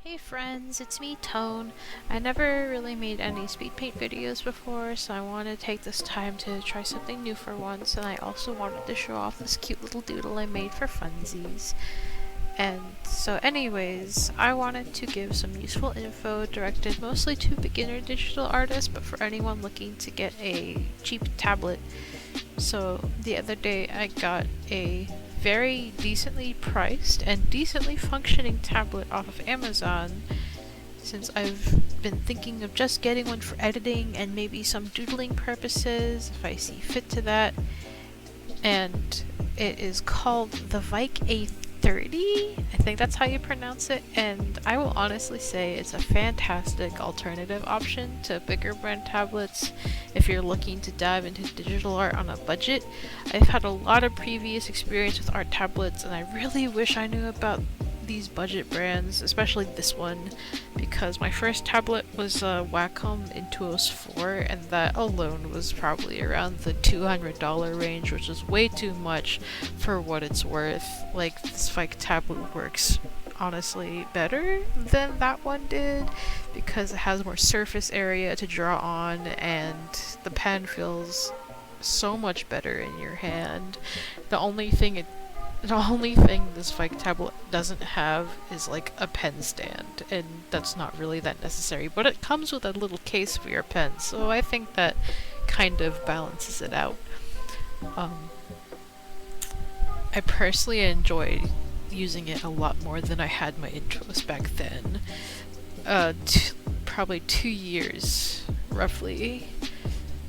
Hey friends, it's me, Tone. I never really made any speed paint videos before, so I want to take this time to try something new for once, and I also wanted to show off this cute little doodle I made for funsies. And so anyways, I wanted to give some useful info directed mostly to beginner digital artists, but for anyone looking to get a cheap tablet. So the other day I got a very decently priced and decently functioning tablet off of Amazon, since I've been thinking of just getting one for editing and maybe some doodling purposes if I see fit to that. And it is called the VEIKK A30. I think that's how you pronounce it, and I will honestly say it's a fantastic alternative option to bigger brand tablets if you're looking to dive into digital art on a budget. I've had a lot of previous experience with art tablets, and I really wish I knew about these budget brands, especially this one, because my first tablet was a Wacom Intuos 4, and that alone was probably around the $200 range, which is way too much for what it's worth. Like, this VEIKK tablet works honestly better than that one did because it has more surface area to draw on, and the pen feels so much better in your hand. The only thing this VEIKK tablet doesn't have is like a pen stand, and that's not really that necessary, but it comes with a little case for your pen, so I think that kind of balances it out. Um, I personally enjoy using it a lot more than I had my intros back then. Probably 2 years, roughly,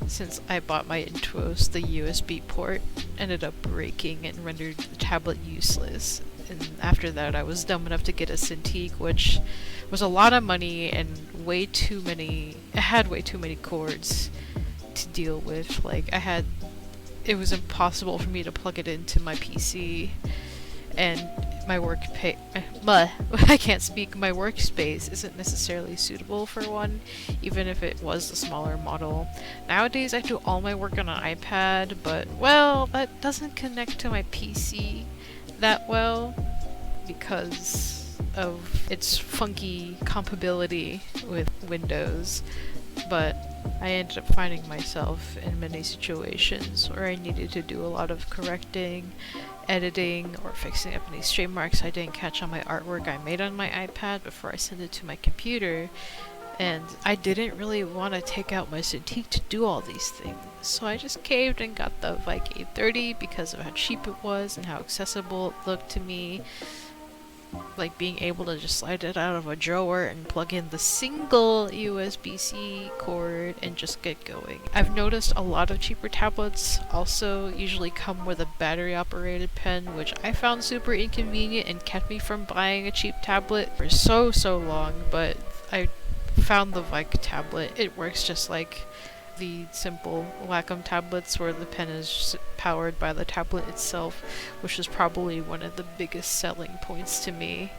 since I bought my Intuos, the USB port ended up breaking and rendered the tablet useless. And after that, I was dumb enough to get a Cintiq, which was a lot of money and it had way too many cords to deal with. It was impossible for me to plug it into my PC, and I can't speak. My workspace isn't necessarily suitable for one, even if it was a smaller model. Nowadays, I do all my work on an iPad, but well, that doesn't connect to my PC that well because of its funky compatibility with Windows. But I ended up finding myself in many situations where I needed to do a lot of correcting, editing, or fixing up any stray marks I didn't catch on my artwork I made on my iPad before I sent it to my computer, and I didn't really want to take out my Cintiq to do all these things, so I just caved and got the VEIKK A30 because of how cheap it was and how accessible it looked to me. Like being able to just slide it out of a drawer and plug in the single USB-C cord and just get going. I've noticed a lot of cheaper tablets also usually come with a battery operated pen, which I found super inconvenient and kept me from buying a cheap tablet for so long, but I found the VEIKK tablet. It works just like the simple Wacom tablets where the pen is powered by the tablet itself, which is probably one of the biggest selling points to me.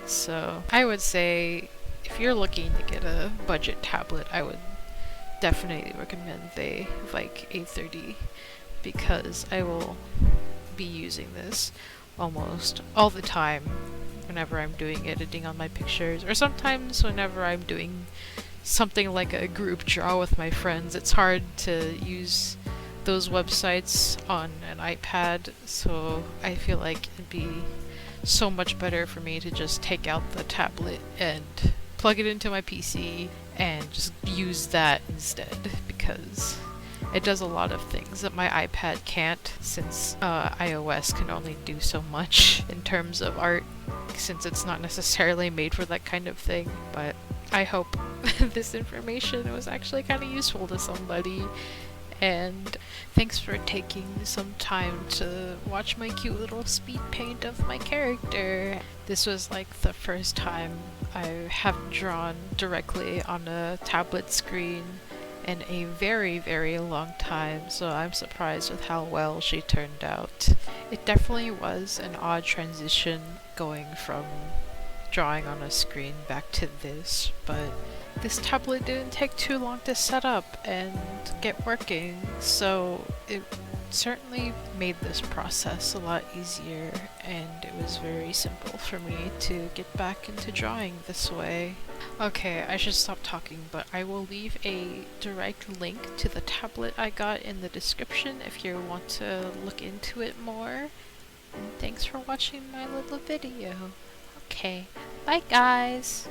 So I would say if you're looking to get a budget tablet, I would definitely recommend the VEIKK A30 because I will be using this almost all the time whenever I'm doing editing on my pictures, or sometimes whenever I'm doing something like a group draw with my friends. It's hard to use those websites on an iPad, so I feel like it'd be so much better for me to just take out the tablet and plug it into my PC and just use that instead, because it does a lot of things that my iPad can't, since iOS can only do so much in terms of art, since it's not necessarily made for that kind of thing. But I hope this information was actually kind of useful to somebody, and thanks for taking some time to watch my cute little speed paint of my character. This was like the first time I have drawn directly on a tablet screen in a very long time, so I'm surprised with how well she turned out. It definitely was an odd transition going from drawing on a screen back to this, but this tablet didn't take too long to set up and get working, so it certainly made this process a lot easier, and it was very simple for me to get back into drawing this way. Okay, I should stop talking, but I will leave a direct link to the tablet I got in the description if you want to look into it more. And thanks for watching my little video. Okay, bye guys!